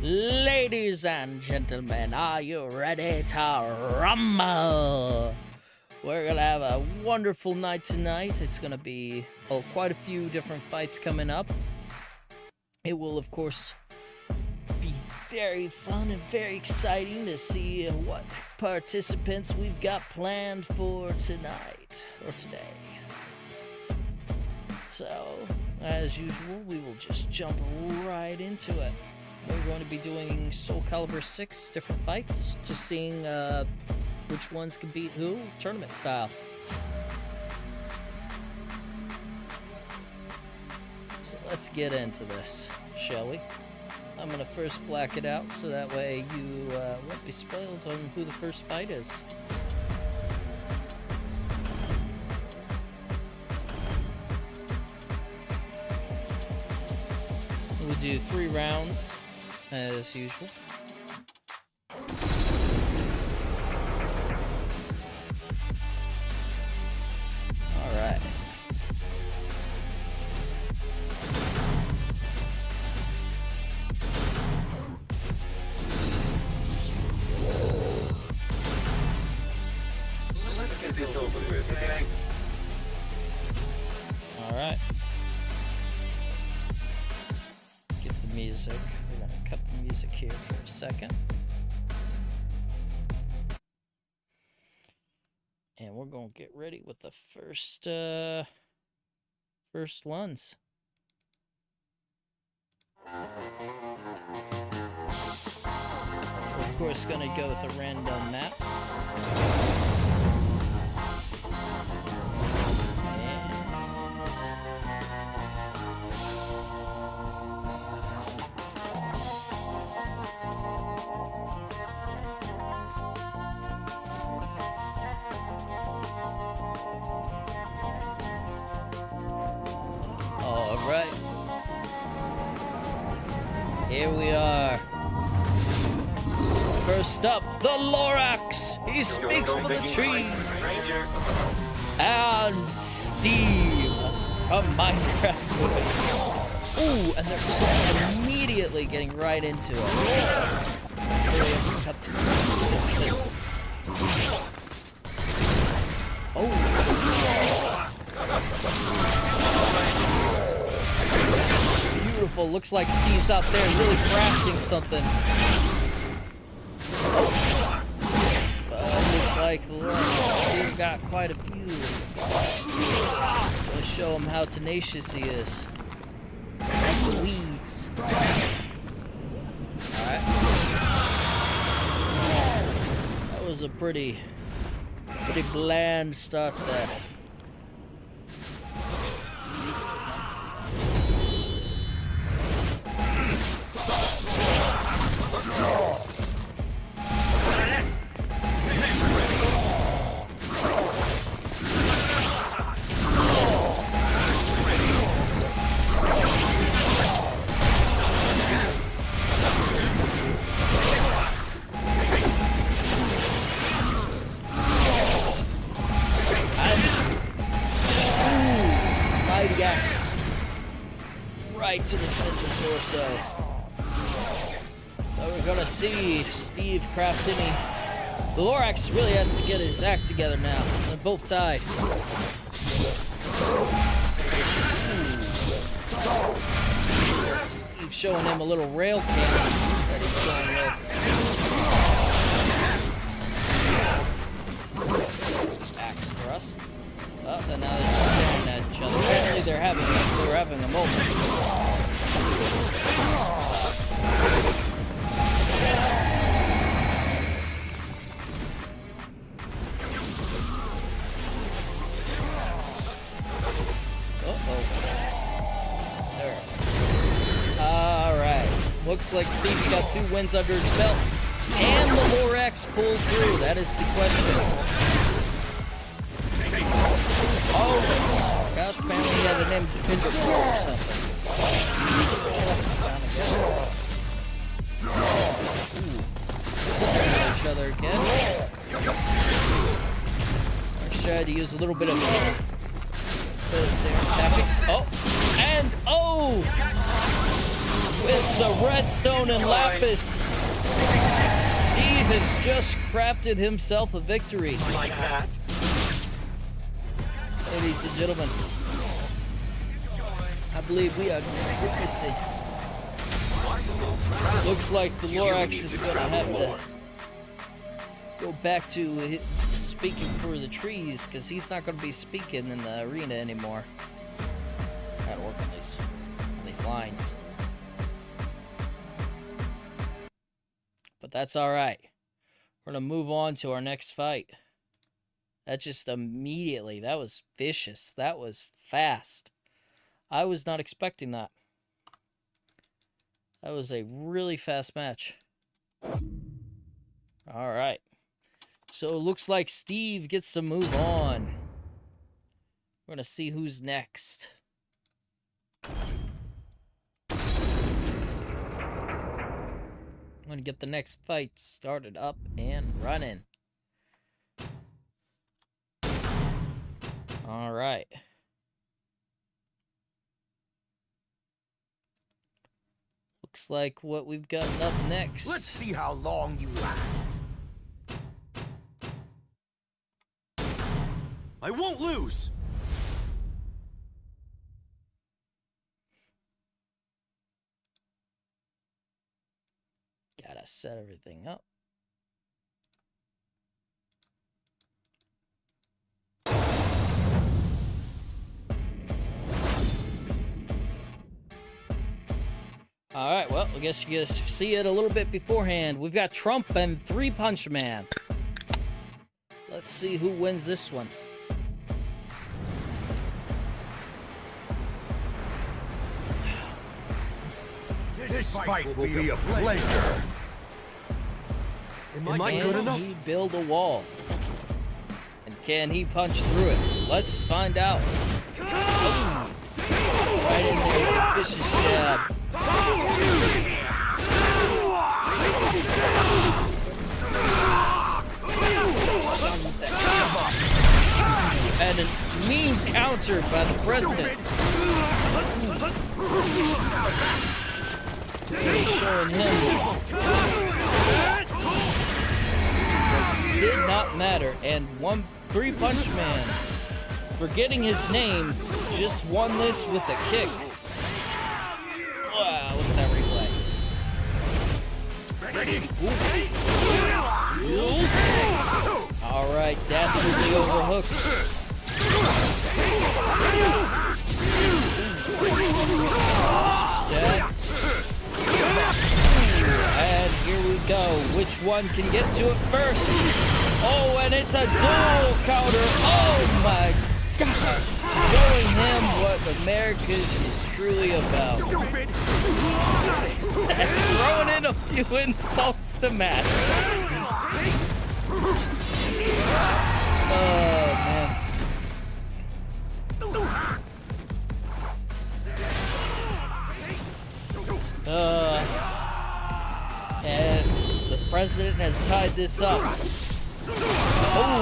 Ladies and gentlemen, are you ready to rumble? We're gonna have a wonderful night tonight. It's gonna be quite a few different fights coming up. It will, of course, be very fun and very exciting to see what participants we've got planned for tonight or today. So, as usual, we will just jump right into it. We're going to be doing Soulcalibur 6 different fights, just seeing which ones can beat who, tournament style. So let's get into this, shall we? I'm going to first black it out so that way you won't be spoiled on who the first fight is. We'll do 3 rounds, as usual. Alright. Let's get this over with, okay? Alright. Music. We're gonna cut the music here for a second. And we're gonna get ready with the first ones. We're of course gonna go with a random map. Alright. Here we are. First up, the Lorax. He speaks for the trees. And Steve from Minecraft. Ooh, and they're just immediately getting right into it. Beautiful. Looks like Steve's out there really crafting something. Looks like Steve got quite a few. Let's show him how tenacious he is. Like the weeds. Alright. That was a pretty bland start there. Right to the center torso. So we're gonna see Steve craft any. The Lorax really has to get his act together now. They're both tied. Steve showing him a little rail cannon that he's going with. Axe thrust. Oh, and now they're just staring at each other. Apparently they're having a moment. There. Alright. Looks like Steve's got 2 wins under his belt. And the Lorax pulled through. That is the question. Oh, gosh, apparently he had an impingement or something. Each other again. Let's try to use a little bit of their tactics. Oh, and oh! with the redstone and lapis. Steve has just crafted himself a victory. Like that. Ladies and gentlemen, I believe we are witnessing. Looks like the Lorax is gonna have to go back to his speaking for the trees, because he's not gonna be speaking in the arena anymore. Gotta work on these lines. But that's alright. We're gonna move on to our next fight. That just immediately, that was vicious. That was fast. I was not expecting that. That was a really fast match. Alright. So it looks like Steve gets to move on. We're gonna see who's next. I'm gonna get the next fight started up and running. Alright. Looks like what we've got up next. Let's see how long you last. I won't lose. Gotta set everything up. Alright, well, I guess you guys see it a little bit beforehand. We've got Trump and Three Punch Man. Let's see who wins this one. This fight will be a pleasure. Am I good enough? Can he build a wall? And can he punch through it? Let's find out. Oh. Right in there with the vicious jab. And a mean counter by the president. Showing him did not matter, and Three Punch Man, forgetting his name, just won this with a kick. Wow, look at that replay. All right, dastardly overhooks. Stabs. And here we go. Which one can get to it first? Oh, and it's a dual counter. Oh my God. Showing him what America is truly about. Throwing in a few insults to match. Oh, man. And the president has tied this up. Oh.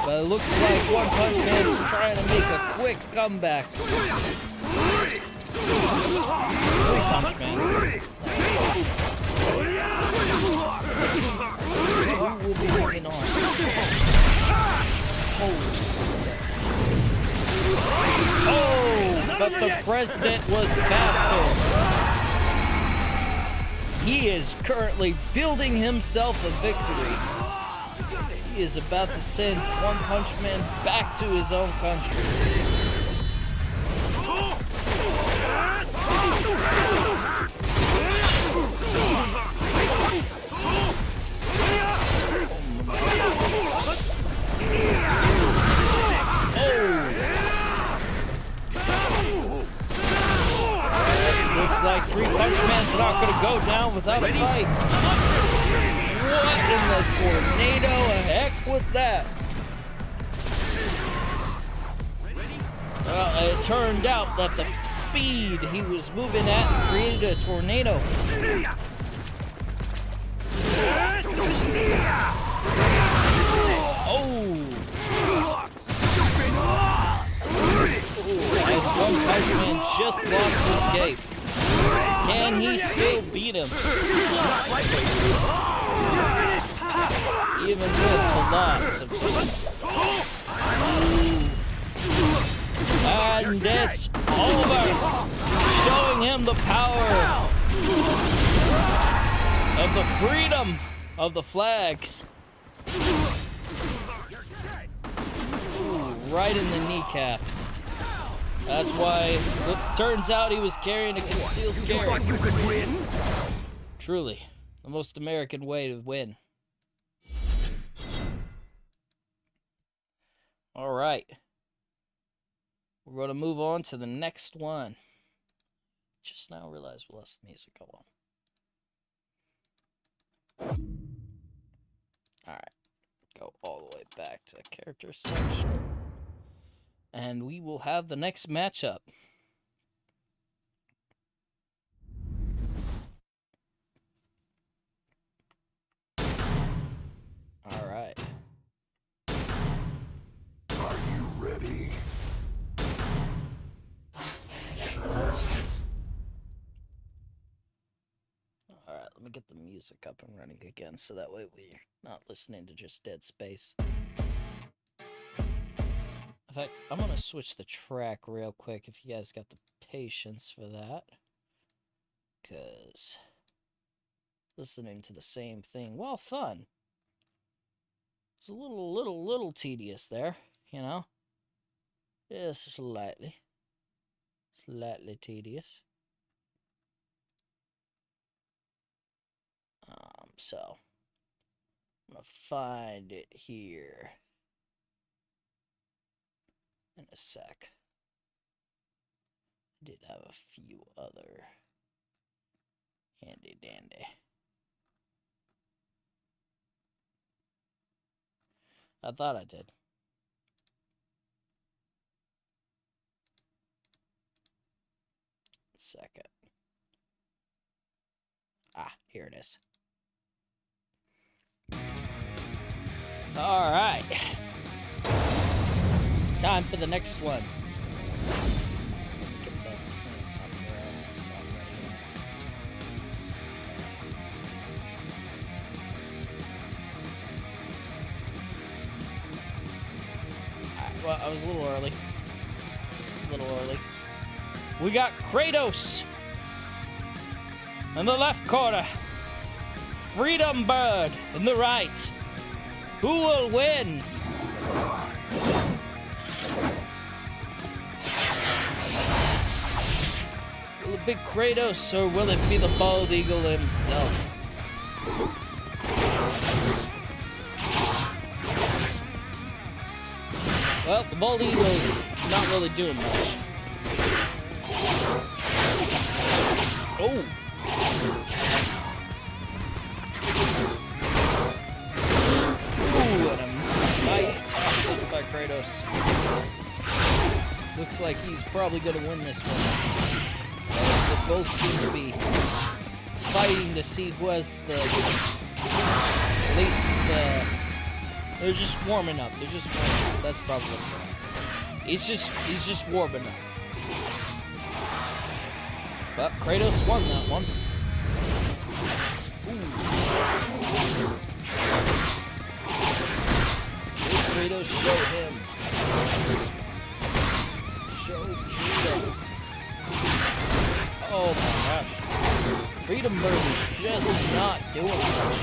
But it looks like One Punch Man's trying to make a quick comeback. Three Punch Man. Who will be moving on? Oh, but the president was faster. He is currently building himself a victory. He is about to send One Punch Man back to his own country. Looks like Three Punch Man's not going to go down without a fight. What in the tornado heck was that? Well, it turned out that the speed he was moving at created a tornado. Oh! And One Punch Man just lost his cape. Can he still beat him? Even with the loss of this. And it's over! Showing him the power of the freedom of the flags. Ooh, right in the kneecaps. That's why it turns out he was carrying a concealed carry. You thought you could win? Truly, the most American way to win. All right. We're going to move on to the next one. Just now realized we lost the music. Hold on. All right. Go all the way back to the character section. And we will have the next matchup. All right. Are you ready? All right, let me get the music up and running again so that way we're not listening to just dead space. In fact, I'm going to switch the track real quick if you guys got the patience for that. Because listening to the same thing, while fun, it's a little tedious there, you know? Just slightly tedious. So I'm gonna find it here in a sec. I did have a few other handy dandy. I thought I did. Second. Ah, here it is. All right. Time for the next one. Get that sync up there. Alright, well, I was a little early. Just a little early. We got Kratos in the left corner. Freedom Bird in the right. Who will win? Will it be Kratos or will it be the bald eagle himself? Well, the bald eagle's not really doing much. Oh! Ooh, and a mighty top hit by Kratos. Looks like he's probably gonna win this one. As they both seem to be fighting to see who has the least, they're just warming up. They're just warming up. That's probably what's going on. He's just warming up. But Kratos won that one. Ooh. Kratos, show him. Show Kratos. Oh my gosh. Freedom Bird is just not doing much.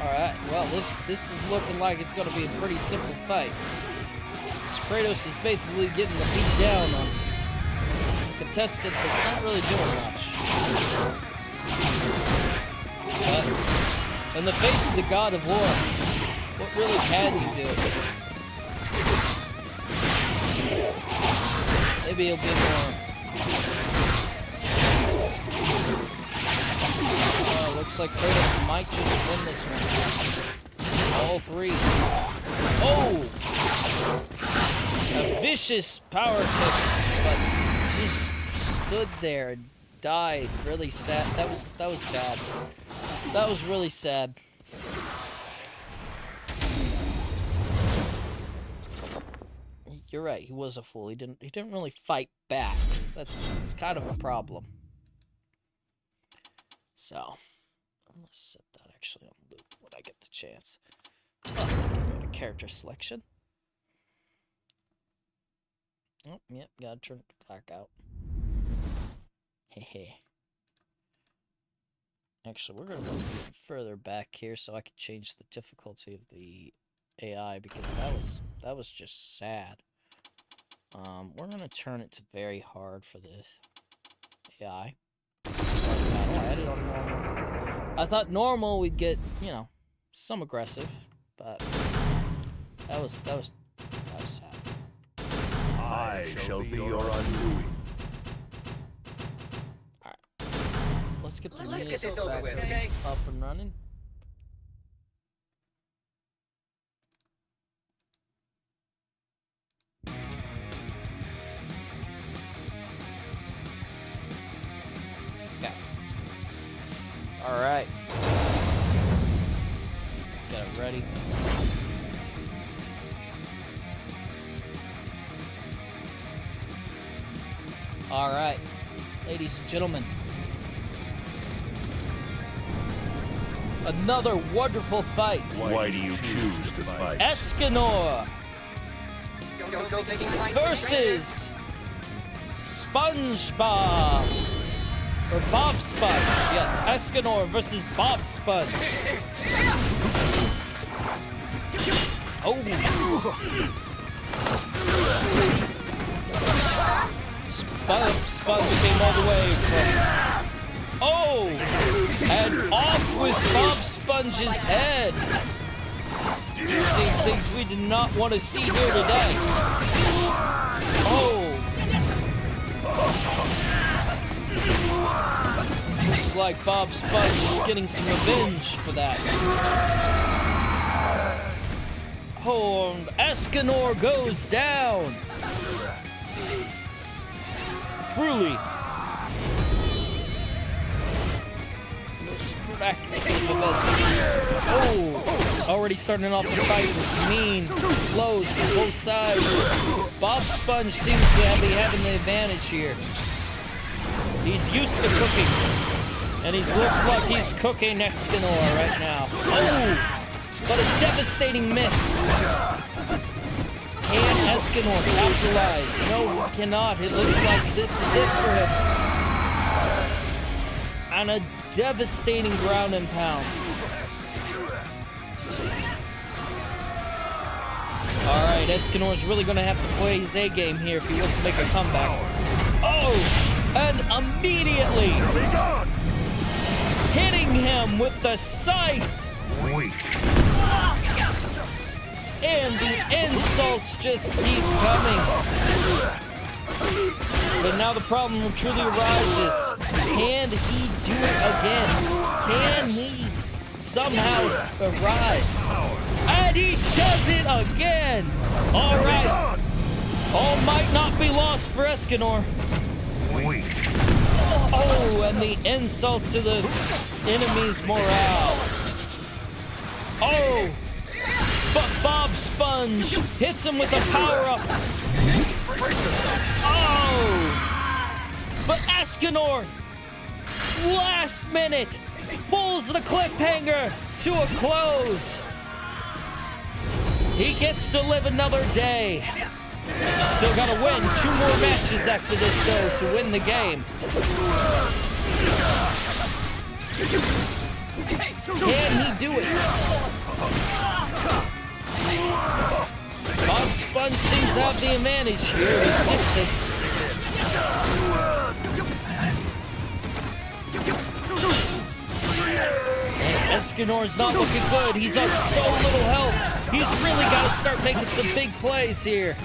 Alright, well this is looking like it's gonna be a pretty simple fight. Kratos is basically getting the beat down on a contestant that's not really doing much. But in the face of the God of War, what really can you do? Maybe he'll be more. Looks like Kratos might just win this one. All three. Oh! A vicious power kicks, but just stood there and died. Really sad. That was sad. That was really sad. you're right. He was a fool. He didn't really fight back. That's kind of a problem. So, I'm gonna set that actually on loop when I get the chance. Go to character selection. Oh, yep, gotta turn the clock out. Hehe. Actually, we're gonna go further back here so I can change the difficulty of the AI because that was just sad. We're gonna turn it to very hard for this AI. I had it on normal. I thought normal we'd get, you know, some aggressive, but that was sad. I shall be your undoing. Let's get this over with, okay? Up and running. Okay. All right. Got it ready. All right, ladies and gentlemen. Another wonderful fight. Why do you choose to fight? Escanor Don't go making lights versus SpongeBob. Or Bob Sponge. Yes, Escanor versus Bob Sponge. Oh. Sponge came all the way from... Oh! And off with Bob Sponge's head! Seeing things we did not want to see here today. Oh! Looks like Bob Sponge is getting some revenge for that. Oh, and Escanor goes down! Brutally. Miraculous events. Oh, already starting off the fight with mean blows from both sides. Bob Sponge seems to be having the advantage here. He's used to cooking, and he looks like he's cooking Escanor right now. Oh, but a devastating miss. Can Escanor capitalize? No, he cannot. It looks like this is it for him. And a devastating ground and pound. Alright, Escanor's really going to have to play his A game here if he wants to make a comeback. Oh! And immediately hitting him with the scythe! And the insults just keep coming. But now the problem truly arises. Can he do it again? Can he somehow arise? And he does it again! Alright. All might not be lost for Escanor. Oh, and the insult to the enemy's morale. Oh! But Bob Sponge hits him with a power-up. Oh! But Escanor, last minute, pulls the cliffhanger to a close. He gets to live another day. Still gotta win 2 more matches after this, though, to win the game. Can he do it? Bob Sponge seems to have the advantage here with distance. And Escanor's not looking good. He's on so little health. He's really got to start making some big plays here.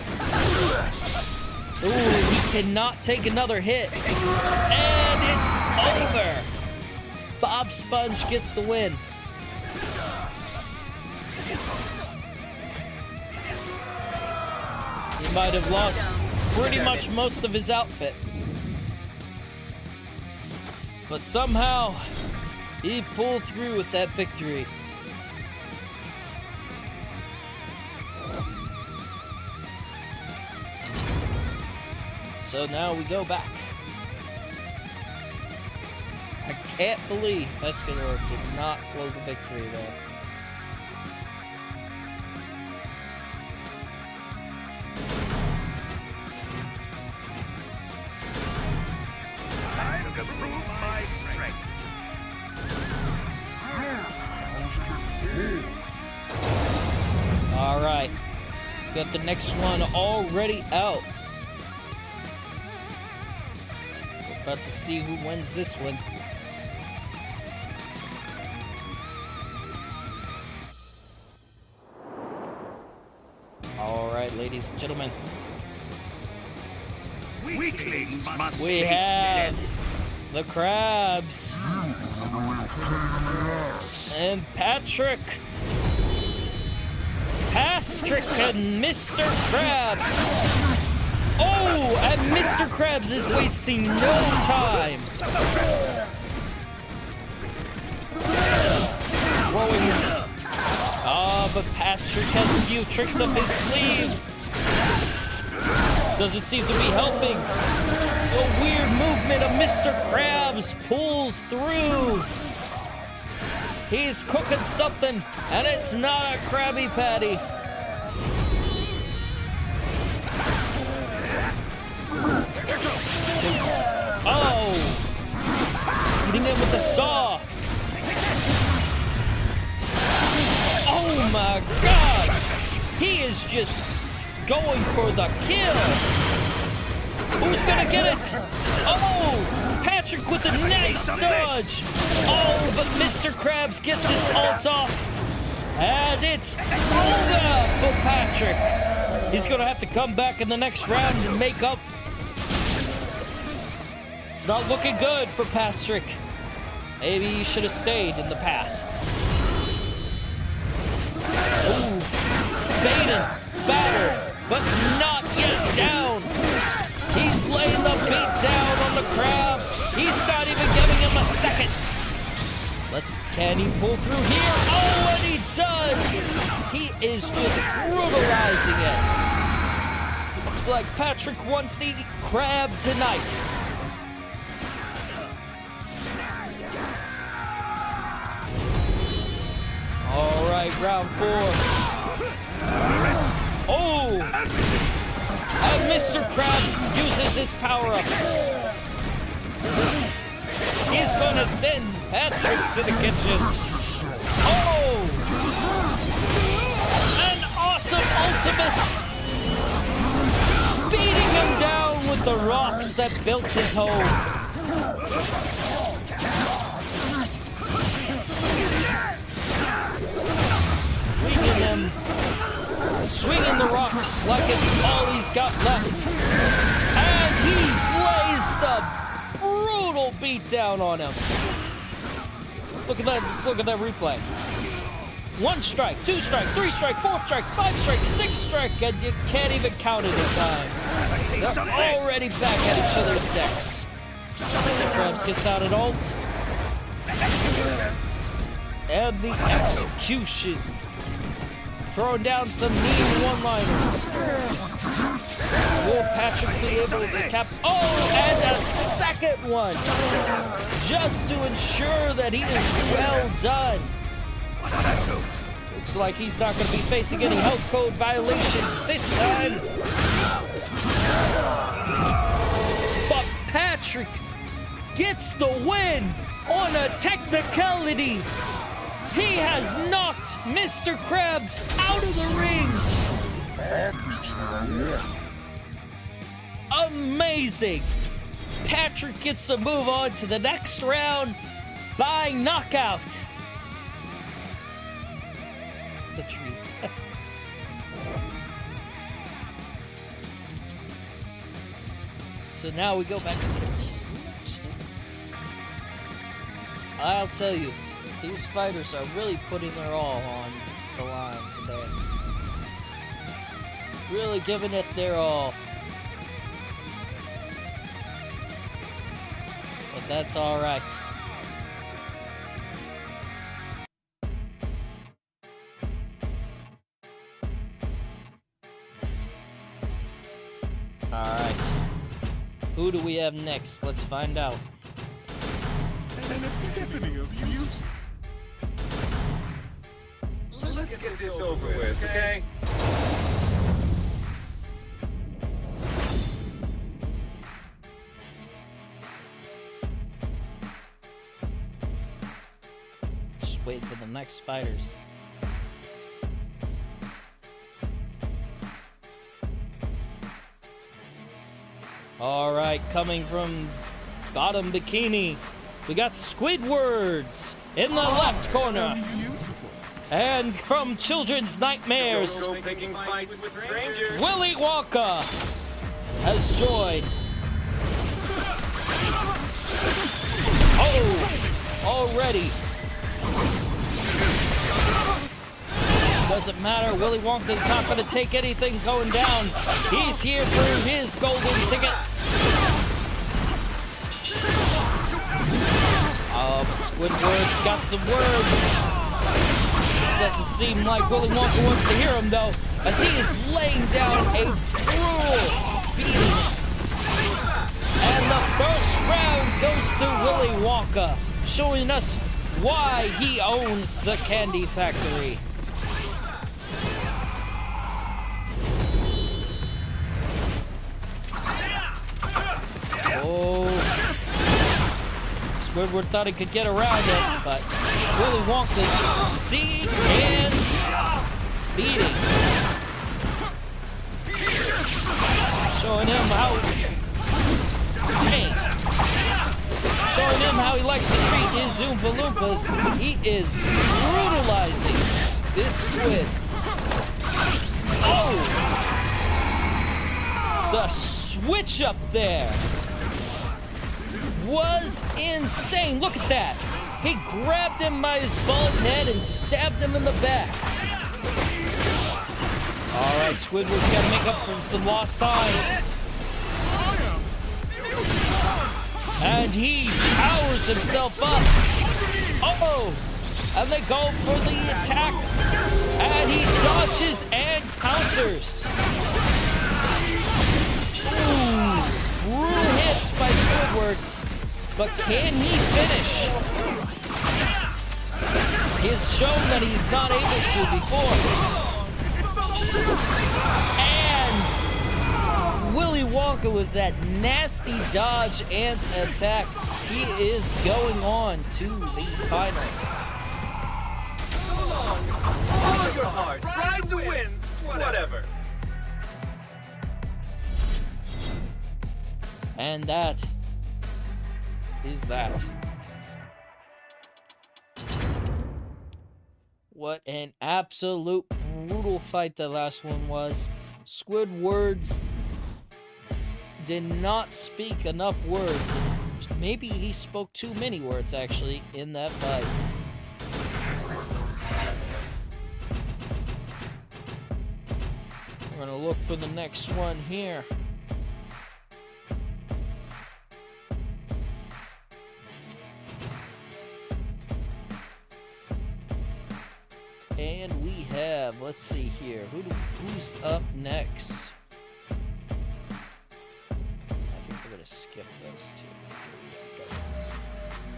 Ooh, he cannot take another hit. And it's over. Bob Sponge gets the win. He might have lost pretty much most of his outfit. But somehow, he pulled through with that victory. So now we go back. I can't believe Escador did not blow the victory there. Time to prove my strength. All right, got the next one already out. We're about to see who wins this one. All right, ladies and gentlemen, Weaklings must we taste have death. the Crabs and Patrick. Patrick and Mr. Krabs. Oh, and Mr. Krabs is wasting no time. Throwing. But Patrick has a few tricks up his sleeve. Doesn't seem to be helping. A weird movement of Mr. Krabs pulls through. He's cooking something, and it's not a Krabby Patty. Oh! Hitting him with the saw. Oh my God! He is just going for the kill. Who's gonna get it? Oh! Patrick with a nice dodge. Oh, but Mr. Krabs gets his ult off. And it's over for Patrick. He's gonna have to come back in the next round and make up. It's not looking good for Patrick. Maybe he should have stayed in the past. Ooh, baited, battered, but not yet down. He's laying the beat down on the Crab. He's not even giving him a second. Can he pull through here? Oh, and he does. He is just brutalizing it. Looks like Patrick wants to eat crab tonight. All right, round 4. Oh! And Mr. Krabs uses his power-up. He's gonna send Patrick to the kitchen. Oh! An awesome ultimate! Beating him down with the rocks that built his home. Swinging the rocks like it's all he's got left. And he lays the brutal beat down on him. Look at that, just look at that replay. 1 strike, 2 strike, 3 strike, 4 strike, 5 strike, 6 strike, and you can't even count it in time. They're already back at each other's decks. Mr. Krabs gets out an ult. And the execution. Throwing down some mean one-liners. Will Patrick be able to cap? Oh, and a second one. Just to ensure that he is well done. Looks like he's not going to be facing any health code violations this time. But Patrick gets the win on a technicality. He has knocked Mr. Krabs out of the ring. Amazing. Patrick gets to move on to the next round by knockout. The trees. So now we go back to the trees. I'll tell you, these fighters are really putting their all on the line today. Really giving it their all. But that's all right. All right. Who do we have next? Let's find out. An epiphany of youth. Let's get this over with, okay? Just wait for the next fighters. All right, coming from bottom bikini, we got Squidwards in the left corner. Beautiful. And from Children's Nightmares, Don't go picking fights with strangers. Willy Wonka has joined. Oh, already. Doesn't matter. Willy Wonka's not going to take anything going down. He's here for his golden ticket. But Squidward's got some words. Doesn't seem like Willy Wonka wants to hear him, though, as he is laying down a brutal beating. And the first round goes to Willy Wonka, showing us why he owns the candy factory. Oh, Squidward thought he could get around it, but Willy Wonka's seeing and beating. Showing him how, showing him how he likes to treat his Oompa Loompas. He is brutalizing this squid. Oh! The switch up there was insane. Look at that. He grabbed him by his bald head and stabbed him in the back. All right, Squidward's got to make up for some lost time. And he powers himself up. Uh-oh. And they go for the attack. And he dodges and counters. Ooh, brutal hits by Squidward. But can he finish? He's shown that he's not able to before. And Willy Wonka with that nasty dodge and attack. He is going on to the finals. Follow your heart. Ride the wind. Whatever. And that is that. What an absolute brutal fight that last one was. Squidward's did not speak enough words. Maybe he spoke too many words, actually, in that fight. We're gonna look for the next one here. And we have, let's see here, who's up next? I think we're gonna skip those two.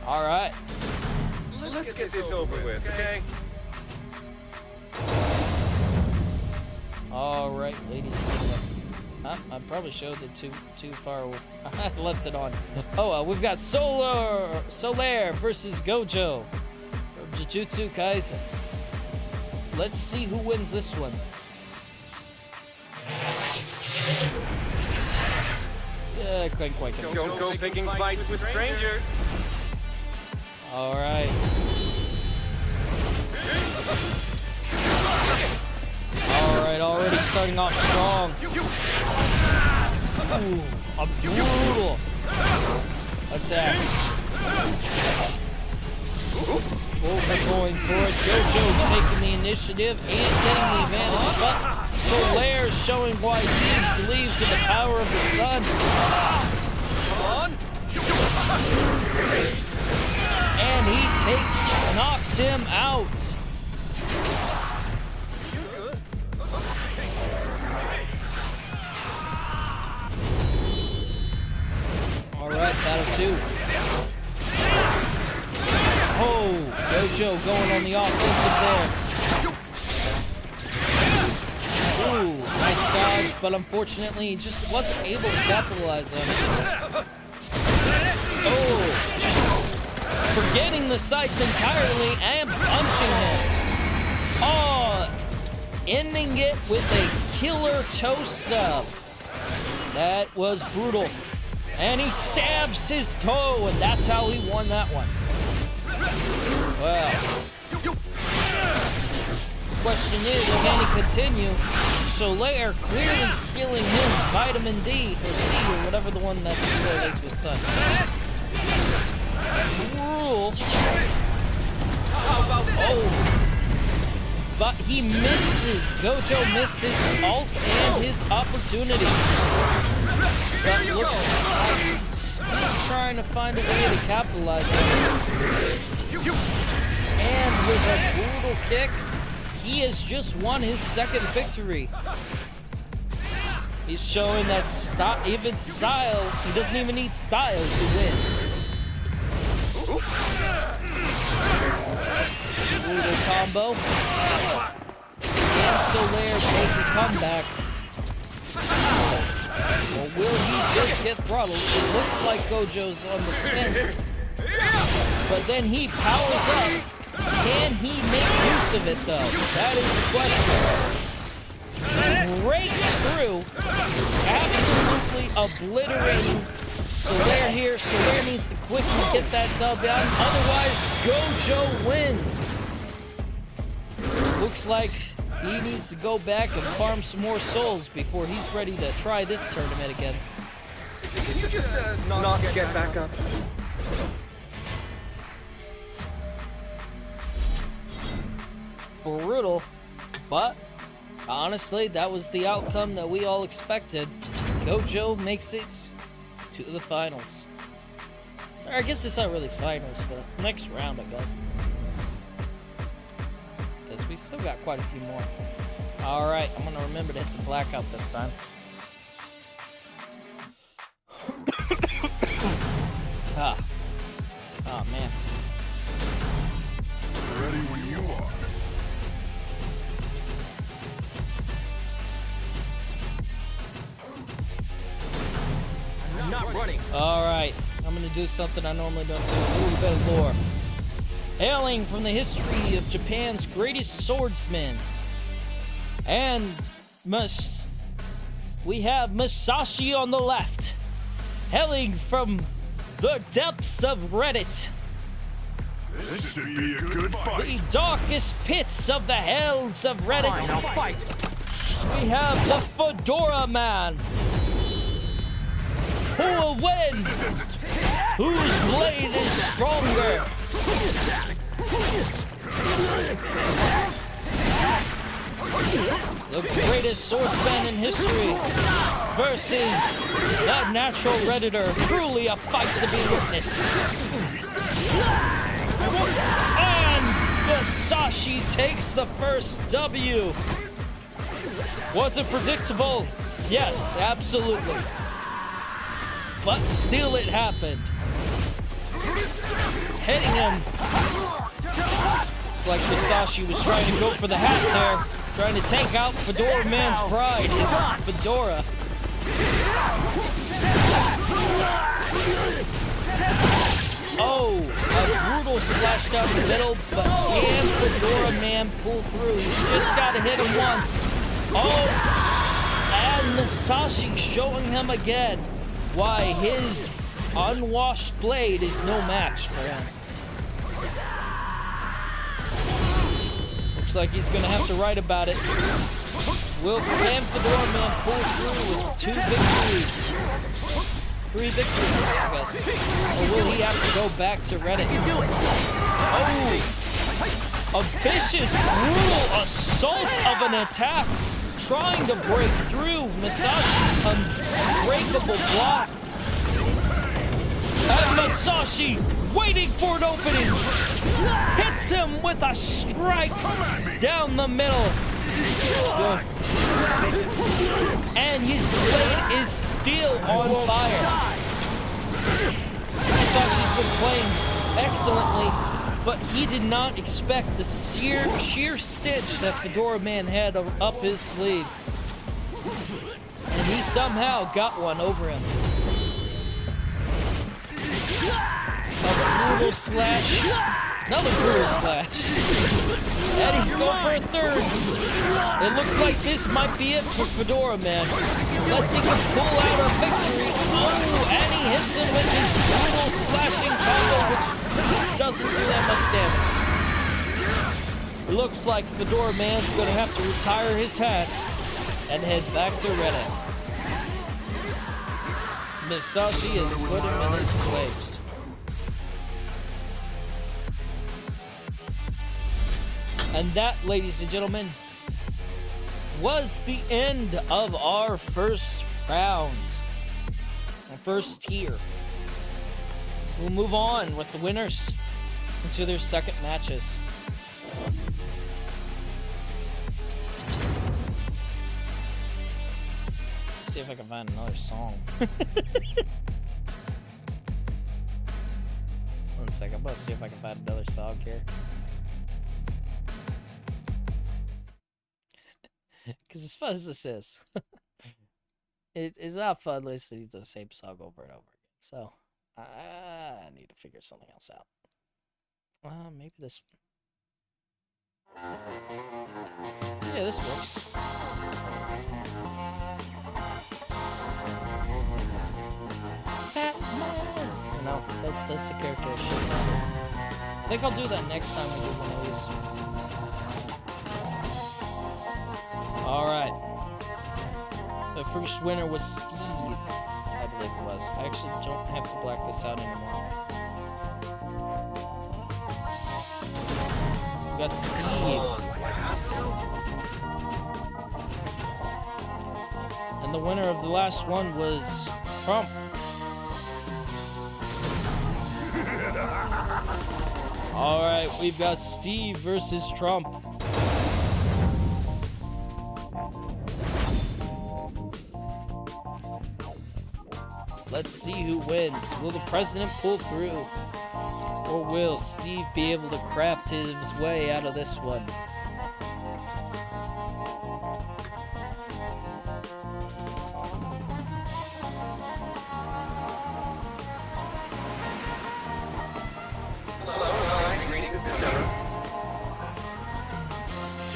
All right. Let's get this over with, okay? All right, ladies and gentlemen. I probably showed it too far. I left it on. Oh, we've got Solaire versus Gojo from Jujutsu Kaisen. Let's see who wins this one. Yeah, quite. Don't go picking fights with strangers. All right. All right, already starting off strong. Ooh, a brutal attack. Oops. Both are going for it. Gojo's taking the initiative and getting the advantage, but Solaire is showing why he believes in the power of the sun. Come on. And he knocks him out. Gojo going on the offensive there. Ooh, nice dodge, but unfortunately he just wasn't able to capitalize on it. Oh, just forgetting the scythe entirely and punching him. Oh, ending it with a killer toe stub. That was brutal. And he stabs his toe, and that's how he won that one. Well, the question is, can he continue? Soler clearly stealing his vitamin D, or C, or whatever the one that's correlates with sun. Rule. Oh. But he misses. Gojo missed his ult and his opportunity. But looks like he's still trying to find a way to capitalize on it. And with a brutal kick, he has just won his second victory. He's showing that even style, he doesn't even need style to win. Brutal combo. And Soler make a comeback. Or will he just get throttled? It looks like Gojo's on the fence. But then he powers up. Can he make use of it, though? That is the question. He breaks through, absolutely obliterating Soler here. Soler needs to quickly get that dub out. Otherwise, Gojo wins. Looks like he needs to go back and farm some more souls before he's ready to try this tournament again. Can you just not get back up? Brutal, but honestly, that was the outcome that we all expected. Gojo makes it to the finals. Or I guess it's not really finals, but next round, I guess. Because we still got quite a few more. Alright, I'm gonna remember to hit the blackout this time. Oh man. Ready when you are. I'm not running. Alright, I'm gonna do something I normally don't do. A little bit of lore. Hailing from the history of Japan's greatest swordsman. And we have Musashi on the left. Hailing from the depths of Reddit. This should be a good fight. The darkest pits of the hells of Reddit. Fine, I'll fight. We have the Fedora Man. Who will win? Whose blade is stronger? The greatest swordsman in history versus that natural redditor. Truly a fight to be witnessed. And Musashi takes the first W. Was it predictable? Yes, absolutely. But still it happened. Hitting him. It's like Musashi was trying to go for the hat there. Trying to take out Fedora Man's pride. His fedora. Oh, a brutal slash down the middle, but can Fedora Man pull through? He's just got to hit him once. Oh, and Musashi showing him again why his unwashed blade is no match for him. Looks like he's gonna have to write about it. Can Fedora Man pull through with 2 victories? 3 victories, I guess. Or will he have to go back to Reddit? Oh! A vicious, brutal assault of an attack, trying to break through Musashi's unbreakable block. And Musashi, waiting for an opening, hits him with a strike down the middle. And his blade is still on fire. Musashi's been playing excellently. but he did not expect the sheer stench that Fedora Man had up his sleeve. And he somehow got one over him. A brutal slash. Another brutal slash. And he's going for a third. It looks like this might be it for Fedora Man. Unless he can pull out a victory. Oh, and he hits him with his brutal slashing combo, which doesn't do that much damage. It looks like Fedora Man's going to have to retire his hat and head back to Reddit. Misashi has put him in his place. And that, ladies and gentlemen, was the end of our first round. Our first tier. We'll move on with the winners into their second matches. Let's see if I can find another song. 1 second, I'm about to see if I can find another song here. Because as fun as this is, it's not fun listening to the same song over and over again. So, I need to figure something else out. Maybe this one. Yeah, this works. Batman! No, that's a character I should know. I think I'll do that next time we do one of these. Alright. The first winner was Steve, I believe it was. I actually don't have to black this out anymore. We got Steve. And the winner of the last one was Trump. Alright, we've got Steve versus Trump. Let's see who wins. Will the president pull through? Or will Steve be able to craft his way out of this one?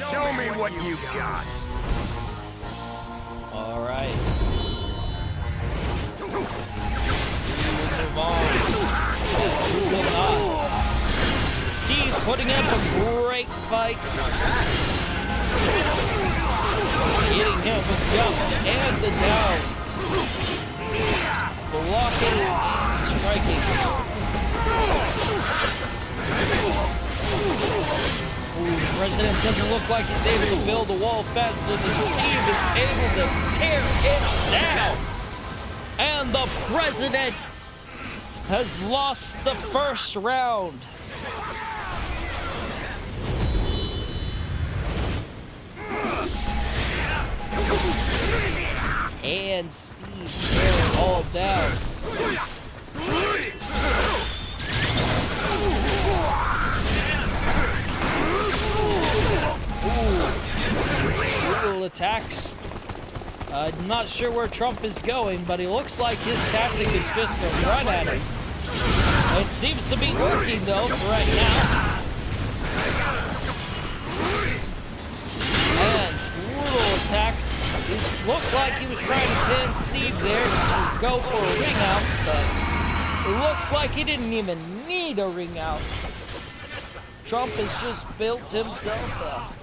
Show me what you've got. All right. Move on. Who will not? Steve putting up a great fight. Hitting him with jumps and the downs. Blocking and striking. Ooh, the president doesn't look like he's able to build a wall faster than Steve is able to tear it down. And the president has lost the first round. And Steve tears all down. Brutal attacks. I'm not sure where Trump is going, but it looks like his tactic is just to run at him. It seems to be working, though, for right now. And brutal attacks. It looked like he was trying to pin Steve there to go for a ring out, but it looks like he didn't even need a ring out. Trump has just built himself up.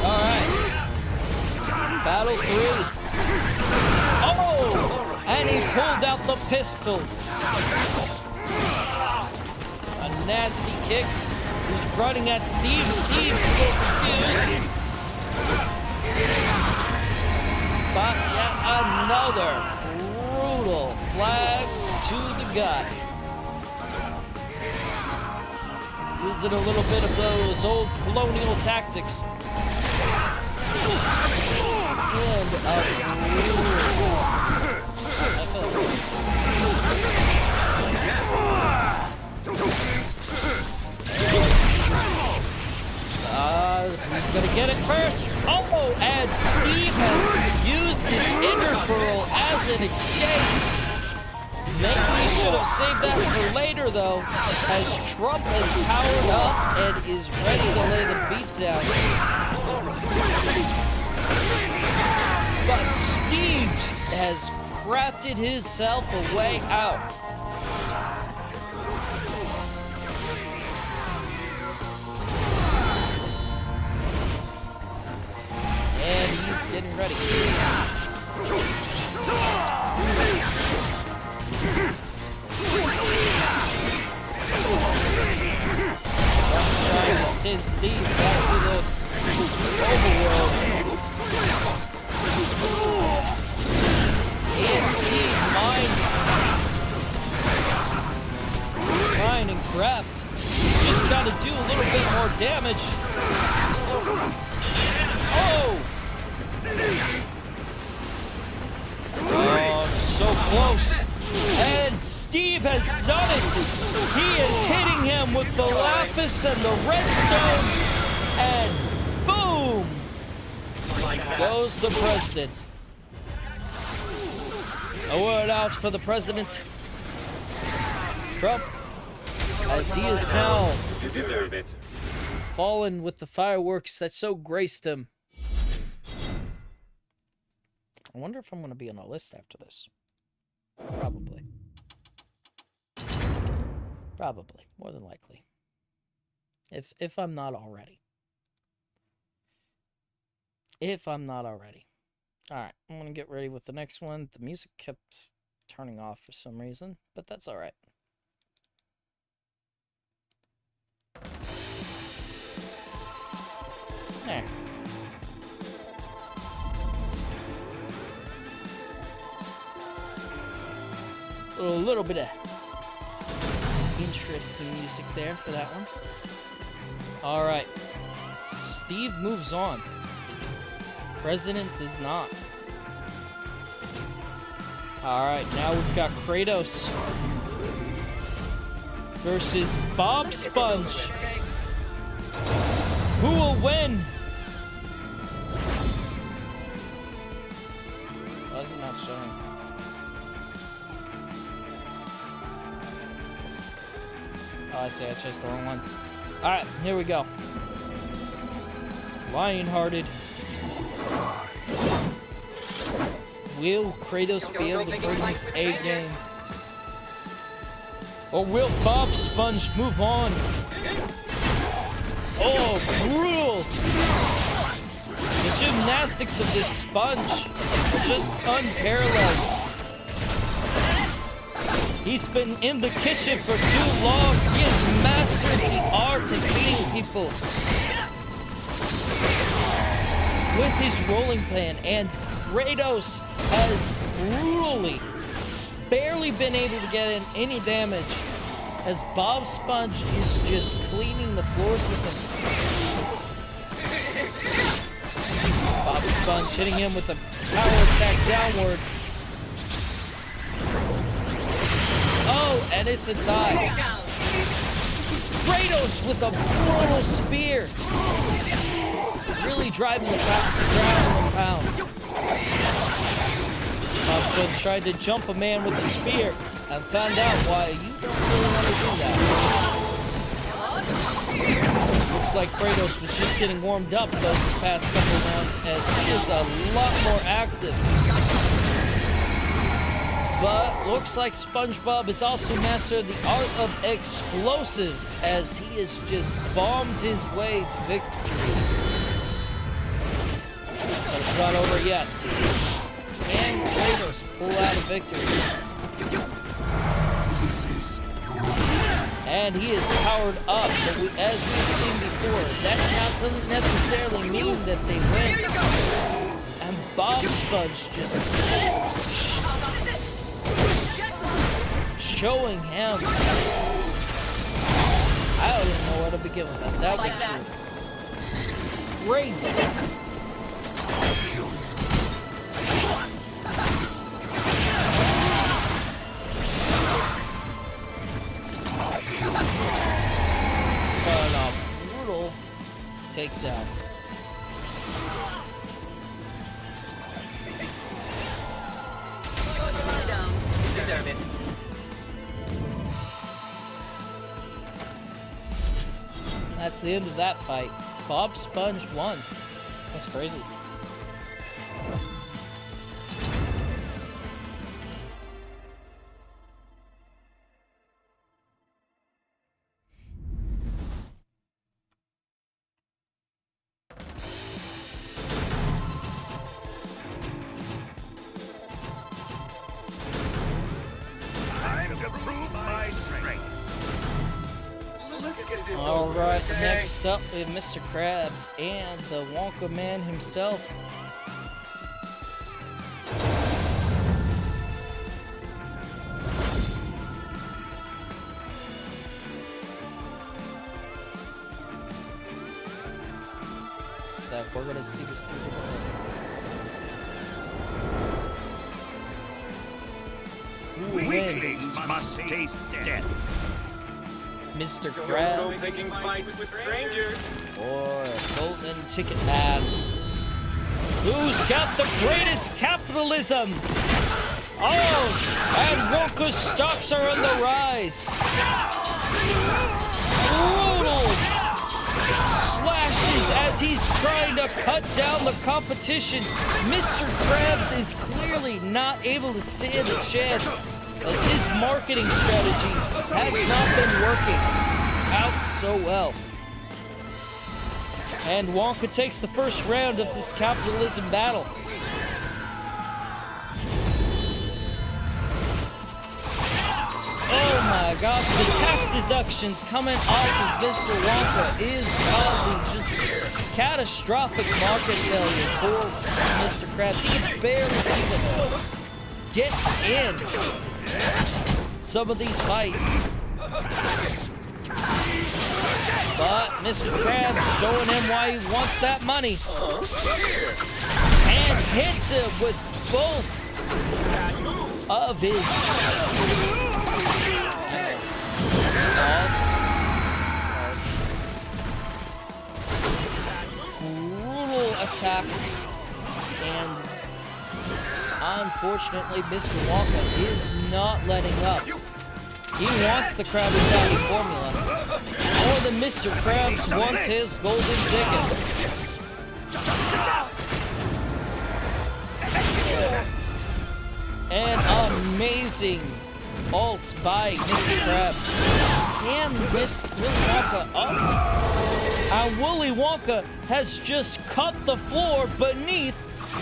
Alright. Battle 3. Oh! And he pulled out the pistol. A nasty kick. He's running at Steve. Steve's still confused. But yet another brutal flags to the gut. Using a little bit of those old colonial tactics. And a Who's gonna get it first? Oh, and Steve has used his Ender Pearl as an escape. Maybe he should have saved that for later, though, as Trump has powered up and is ready to lay the beat down. But Steve has crafted himself a way out. And he's getting ready. I'm trying to send Steve back to the overworld. And Steve mine and craft. Just got to do a little bit more damage. Oh! Oh, so close. And Steve has done it. He is hitting him with the lapis and the redstone. And boom! Goes the president. A word out for the president. Trump, as he is now You deserve it. fallen with the fireworks that so graced him. I wonder if I'm going to be on a list after this. Probably. Probably. More than likely. If I'm not already. If I'm not already. Alright, I'm going to get ready with the next one. The music kept turning off for some reason, but that's alright. There. A little bit of interesting music there for that one. Alright. Steve moves on. President does not. Alright, now we've got Kratos versus Bob Sponge. Who will win? Why is it not showing? Oh, I see, I chose the wrong one. Alright, here we go. Lion-hearted. Will Kratos be able to bring his A game? Or will Bob Sponge move on? Oh, brutal! The gymnastics of this sponge are just unparalleled. He's been in the kitchen for too long. He has mastered the art of eating people with his rolling pin, and Kratos has brutally barely been able to get in any damage as Bob Sponge is just cleaning the floors with him. Bob Sponge hitting him with a power attack downward. Oh, and it's a tie. Kratos with a brutal spear. Really driving the ground and pound. Bob Sponge tried to jump a man with a spear and found out why you don't really want to do that. Looks like Kratos was just getting warmed up those past couple of rounds as he is a lot more active. But looks like SpongeBob has also mastered the art of explosives as he has just bombed his way to victory. But it's not over yet. Can Kratos pull out a victory? And he is powered up, but as we've seen before, that doesn't necessarily mean that they win. And Bob Sponge just showing him. I don't even know where to begin with that. That was just crazy. takedown. Lie down. You deserve it. That's the end of that fight. Bob Sponge won. That's crazy. Time to prove my strength. Let's get this All over right, with, okay? next up we have Mr. Krabs and the Wonka Man himself. So we're gonna see this through the Weaklings must taste death. Mr. Don't go Krabs picking fights with strangers. or Golden Ticket Man. Who's got the greatest capitalism? Oh, and Wonka's stocks are on the rise. Brutal slashes as he's trying to cut down the competition. Mr. Krabs is clearly not able to stand a chance as his marketing strategy has not been working out so well. And Wonka takes the first round of this capitalism battle. Oh my gosh, the tax deductions coming off of Mr. Wonka is causing just catastrophic market failure for Mr. Krabs. He can barely even get in some of these fights. But Mr. Krabs showing him why he wants that money. And hits him with both of his brutal attack. And unfortunately, Mr. Wonka is not letting up. He wants the Krabby Patty formula more than Mr. Krabs wants his golden ticket. An amazing ult by Mr. Krabs. And Willy Wonka up. And Willy Wonka has just cut the floor beneath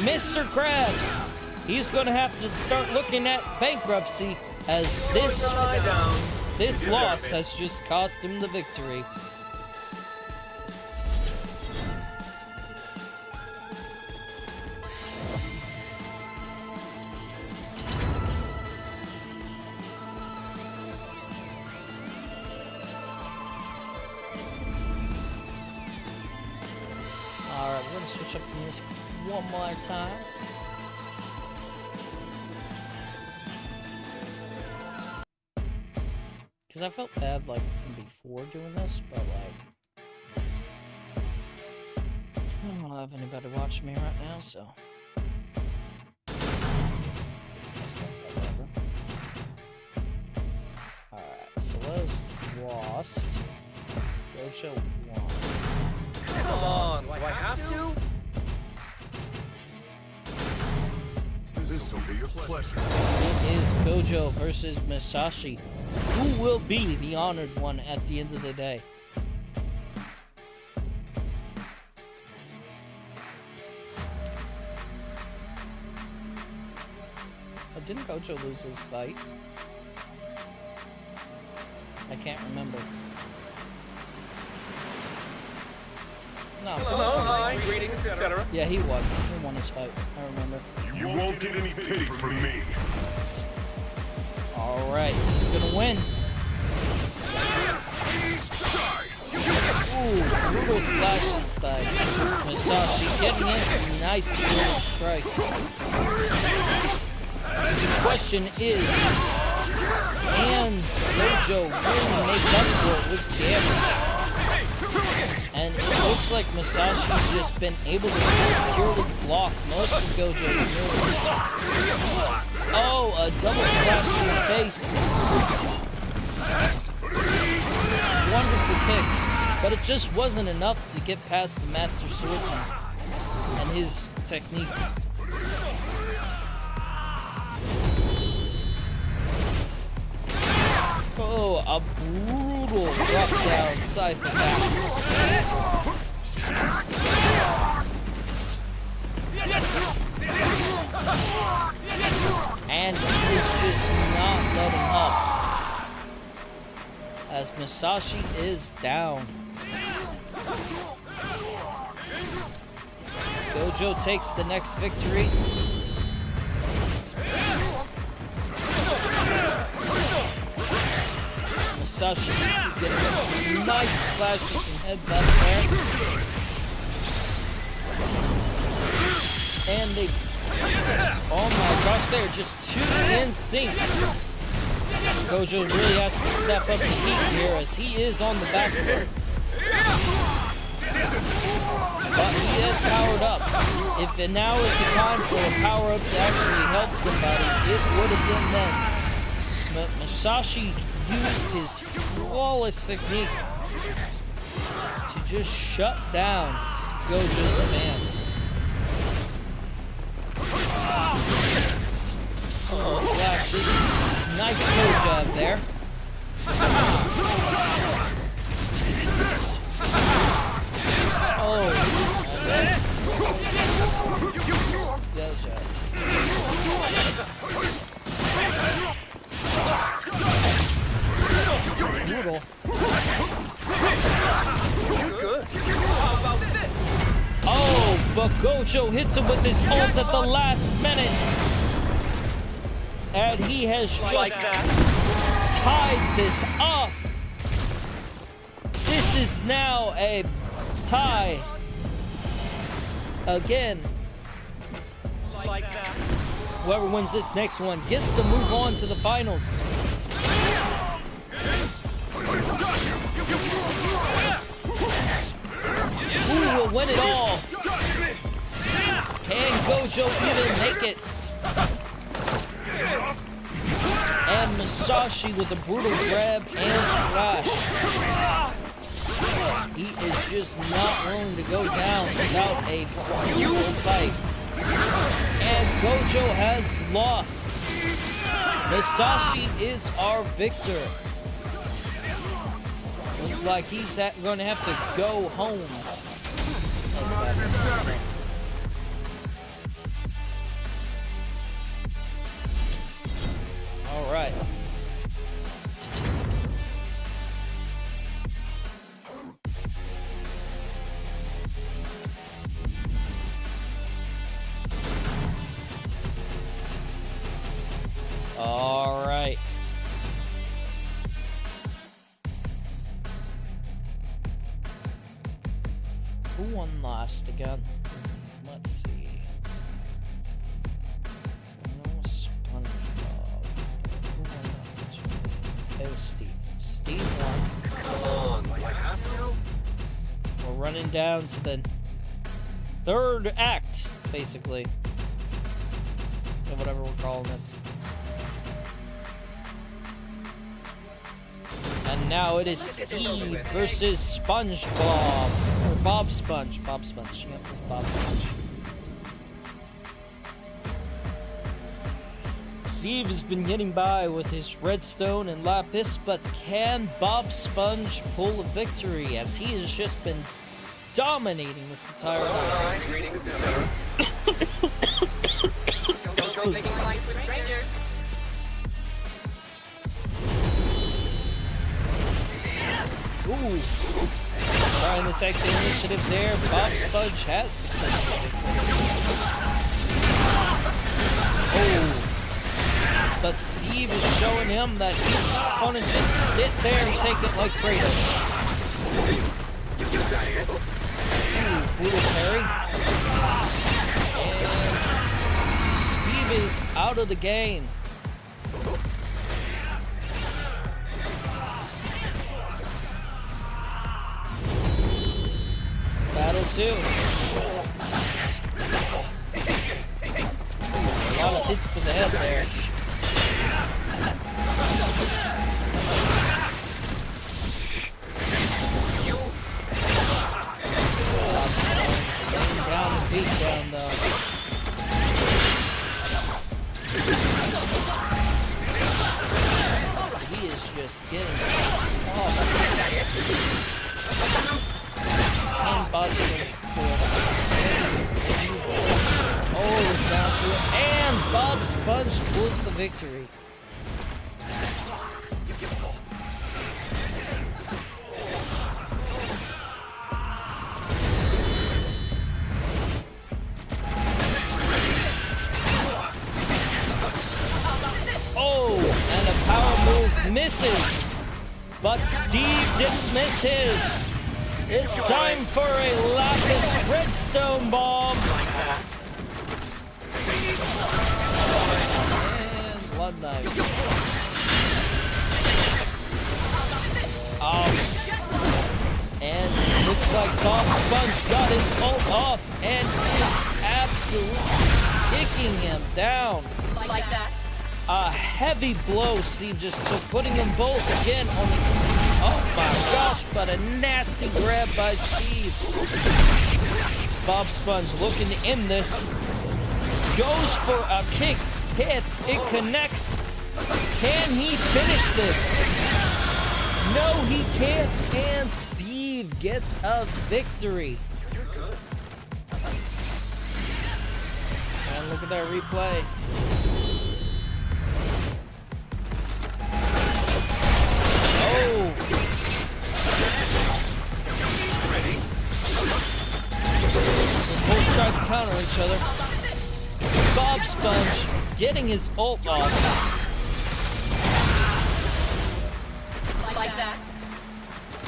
Mr. Krabs. He's going to have to start looking at bankruptcy as this loss has just cost him the victory. Alright, we're going to switch up the music one more time. Because I felt bad, like, from before doing this, but, like, I don't have anybody watching me right now, so. Alright, so Leo's lost. Gojo won. Come on, do I have to? This will be a pleasure. It is Gojo versus Masashi. Who will be the honored one at the end of the day? Oh, didn't Gojo lose his fight? I can't remember. No. Hello, hi, greetings, etc. Yeah, he won. He won his fight. I remember. You won't get any pity from me. Alright, who's gonna win? Ooh, brutal slashes by Masashi, getting in some nice brutal strikes. The question is, can Gojo really make up for it with damage? And it looks Looks like Musashi's just been able to just purely block most of Gojo's moves. Oh, a double slash to the face. Wonderful kicks, but it just wasn't enough to get past the Master Swordsman and his technique. Oh, a brutal drop down scythe attack. And he is just not letting up, as Musashi is down. Gojo takes the next victory. Musashi getting a nice slashes and headbutt there. And they, oh my gosh, they're just too in sync. Gojo really has to step up the heat here as he is on the back foot. But he has powered up. If now is the time for a power up to actually help somebody, it would have been then. But Musashi used his flawless technique to just shut down Gojo's advance. Oh, slashes. Nice toe jab there. Oh, and then toe jab. Brutal. Good. How about this? Oh, but Gojo hits him with his ult at the last minute. And he has just tied this up. This is now a tie. Again. Like that. Whoever wins this next one gets to move on to the finals. Who will win it all? Can Gojo even make it? And Musashi with a brutal grab and slash. He is just not willing to go down without a brutal fight. And Gojo has lost. Musashi is our victor. Looks like he's going to have to go home. All right. All right. Who won last again? Let's see. No SpongeBob. Who won last? It was Steve. Steve won. Come on, do I have to? We're running down to the third act, basically. Or whatever we're calling this. And now it is Steve versus SpongeBob. Or Bob Sponge. Bob Sponge. Yep, it's Bob Sponge. Steve has been getting by with his redstone and lapis, but can Bob Sponge pull a victory as he has just been dominating this entire Alright, greetings, etc. Don't go making plans with strangers. Ooh, oops. Trying to take the initiative there. Bob Sponge has successfully. Oh. But Steve is showing him that he's not going to just sit there and take it like Kratos. Ooh, brutal parry. And Steve is out of the game. too. A lot of hits to the head there. Laying down and beat down though. He is just getting off. And body oh, down to it. And Bob Sponge pulls the victory. Oh, and a power move misses. But Steve didn't miss his. It's time for a Lacus Redstone Bomb. And Blood Knife. And looks like Bob Sponge got his ult off and is absolutely kicking him down. Like that. A heavy blow Steve just took, putting them both again on the... Oh my gosh, but a nasty grab by Steve. Bob Sponge looking to end this. Goes for a kick, hits, it connects. Can he finish this? No, he can't, and Steve gets a victory. And look at that replay. Oh! They both tried to counter each other. Bob Sponge getting his ult off. Like that.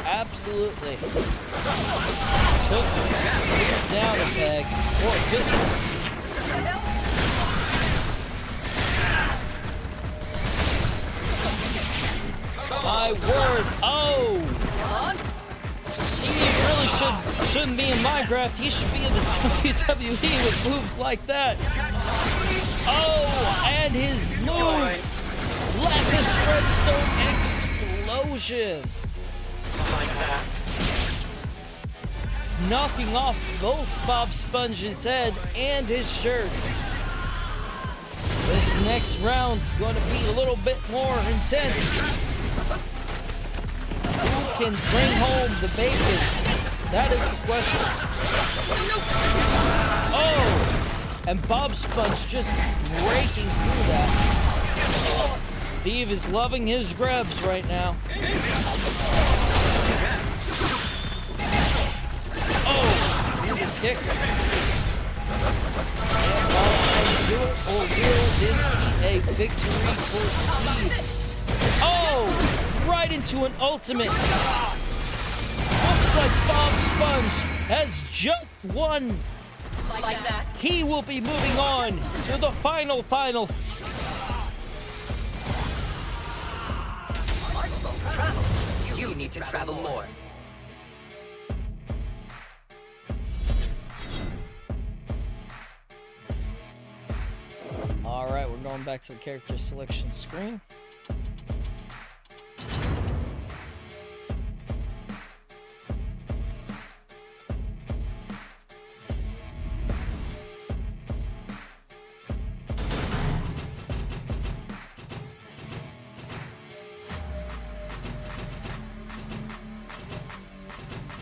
Absolutely. Took down a peg. Or this one. My word. Oh! Steve really shouldn't be in Minecraft. He should be in the WWE with moves like that. Oh, and his move. Lacus Redstone Explosion. Like that. Knocking off both Bob Sponge's head and his shirt. This next round's going to be a little bit more intense. Who can bring home the bacon? That is the question. Oh! And Bob Sponge just breaking through that. Steve is loving his grabs right now. Oh! Kick. And Bob Sponge do it, or will this be a victory for Steve? Oh! Right into an ultimate. Looks like Bob Sponge has just won. Like that. He will be moving on to the finals. Travel. You need to travel more. All right, we're going back to the character selection screen.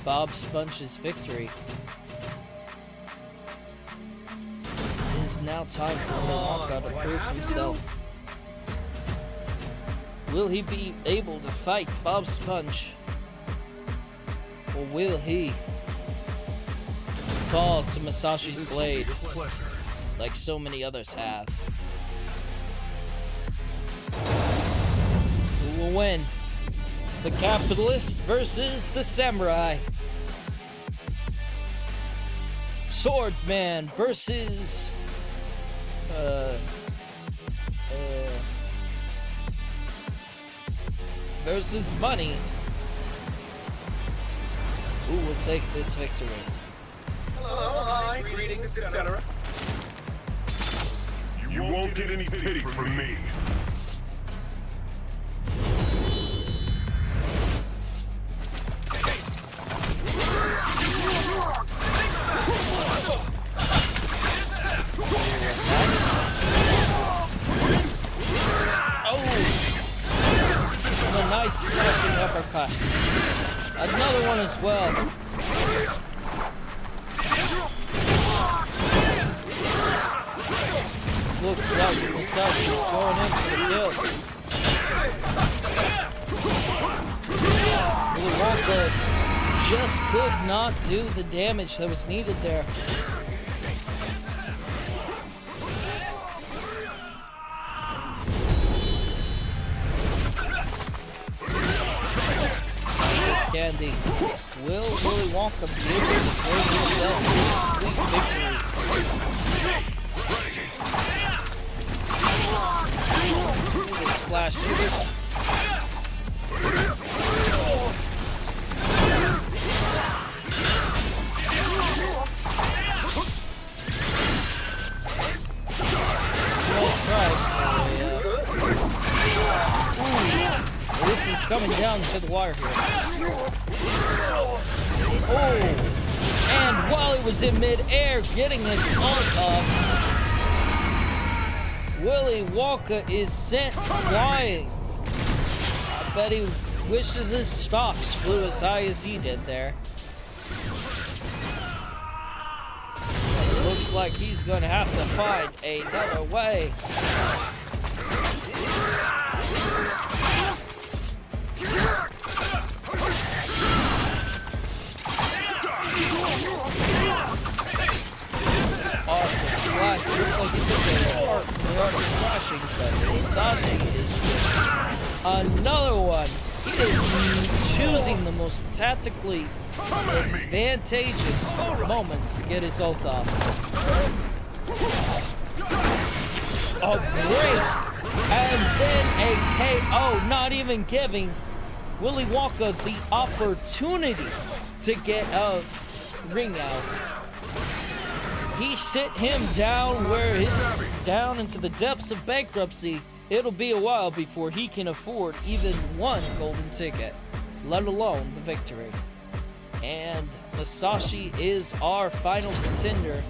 Bob Sponge's victory. It is now time for Wonka to prove himself. Will he be able to fight Bob Sponge? Or will he fall to Masashi's blade like so many others have? Who will win? The capitalist versus the samurai. Swordman versus versus money. Who will take this victory? Hello, hi, greetings, etc. You won't get any pity from me. And a nice slashing uppercut. Another one as well. Looks like Musashi is going in for the kill. Willy Wonka just could not do the damage that was needed there. Candy. Will Willy Wonka be able to bring himself to a sweet victory? Slash. This is coming down to the wire here. Oh! And while he was in mid-air getting his ult up, Willy Wonka is sent flying. I bet he wishes his stocks flew as high as he did there. It looks like he's going to have to find another way. Looks like he took a part from the art of slashing, but Musashi is just another one. He is choosing the most tactically advantageous moments to get his ult off. Oh, great! And then a KO, not even giving Willy Wonka the opportunity to get a ring out. He sent him down where he's down into the depths of bankruptcy. It'll be a while before he can afford even one golden ticket, let alone the victory. And Musashi is our final contender.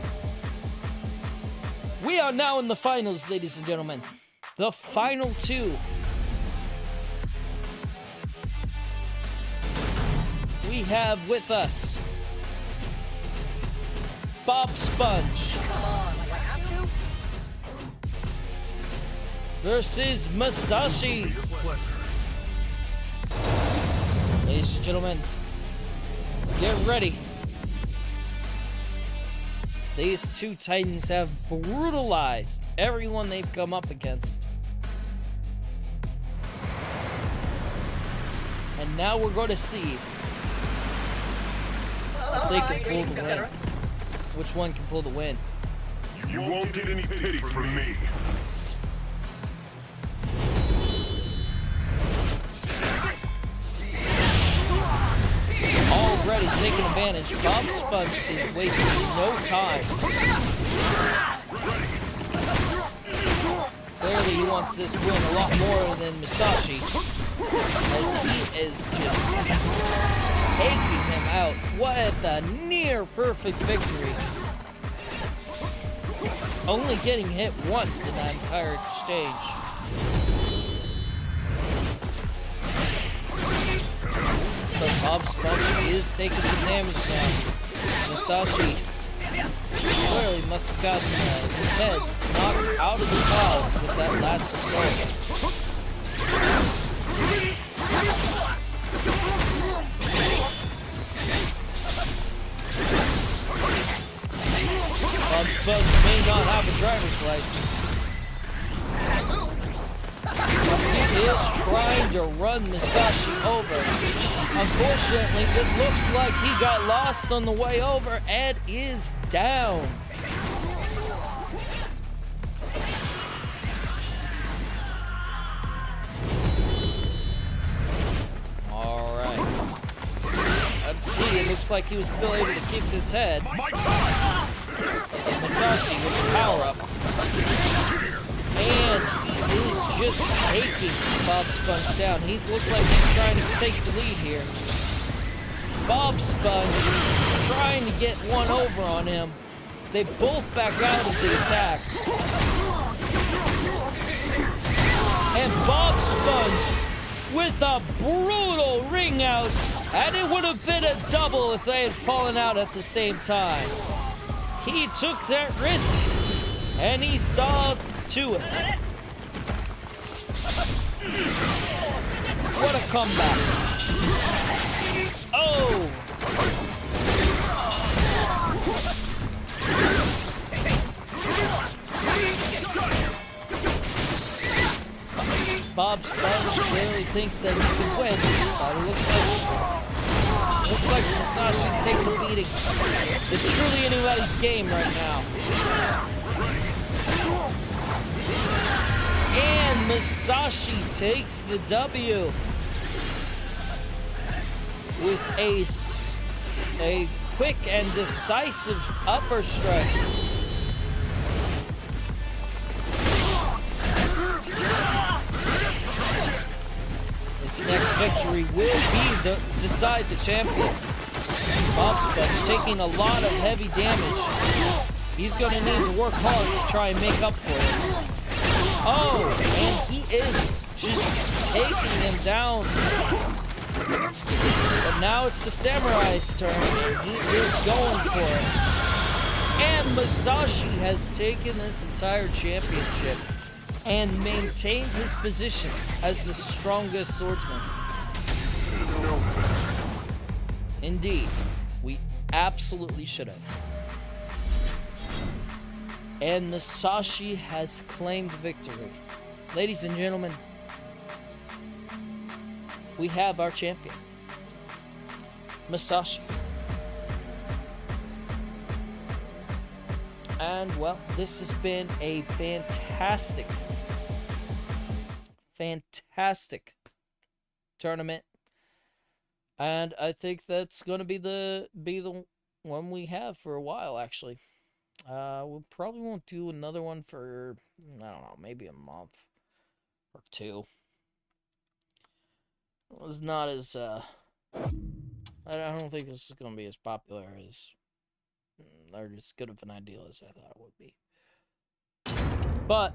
We are now in the finals, ladies and gentlemen. The final two. We have with us Bob Sponge versus Musashi. Ladies and gentlemen, get ready. These two titans have brutalized everyone they've come up against. And now we're going to see if they can pull the win. Which one can pull the win? You won't get any pity from me. Already taking advantage, Bob Sponge is wasting no time. Clearly he wants this win a lot more than Musashi, as he is just taking him out. What a near perfect victory. Only getting hit once in that entire exchange. But Bob Sponge is taking some damage now. Musashi clearly must have gotten his head knocked out of the clouds with that last assault. Bob Sponge may not have a driver's license. He is trying to run Musashi over. Unfortunately, it looks like he got lost on the way over and is down. Alright. Let's see, it looks like he was still able to keep his head. My time! And Masashi with the power-up. And he is just taking Bob Sponge down. He looks like he's trying to take the lead here. Bob Sponge trying to get one over on him. They both back out of the attack. And Bob Sponge with a brutal ring out. And it would have been a double if they had fallen out at the same time. He took that risk, and he saw to it. What a comeback. Oh! Bob Sponge clearly thinks that he can win, but it looks like Masashi's taking a beating. It's truly anybody's game right now. And Masashi takes the W with a quick and decisive upper strike. This next victory will decide the champion. Bob Sponge taking a lot of heavy damage. He's going to need to work hard to try and make up for it. Oh, and he is just taking him down. But now it's the Samurai's turn, and he is going for it. And Masashi has taken this entire championship and maintained his position as the strongest swordsman. Indeed, we absolutely should have. And Masashi has claimed victory. Ladies and gentlemen, we have our champion, Masashi. And, well, this has been a fantastic tournament. And I think that's going to be the one we have for a while, actually. We probably won't do another one for, I don't know, maybe a month or two. It was not as, I don't think this is going to be as popular as, or as good of an idea as I thought it would be. But,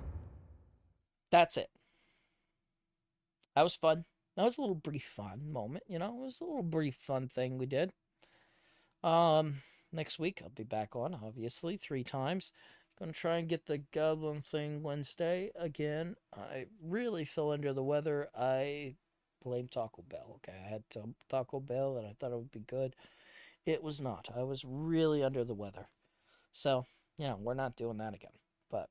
that's it. That was fun. That was a little brief fun moment, you know? It was a little brief fun thing we did. Next week, I'll be back on, obviously, 3 times. Gonna try and get the Goblin thing Wednesday again. I really fell under the weather. I blame Taco Bell, okay? I had Taco Bell, and I thought it would be good. It was not. I was really under the weather. So, you know, we're not doing that again. But,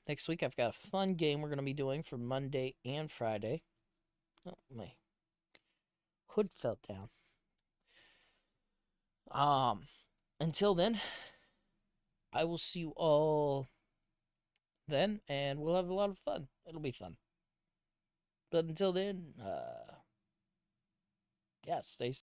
next week, I've got a fun game we're gonna be doing for Monday and Friday. Oh, my hood fell down. Until then, I will see you all then, and we'll have a lot of fun. It'll be fun. But until then, yeah, stay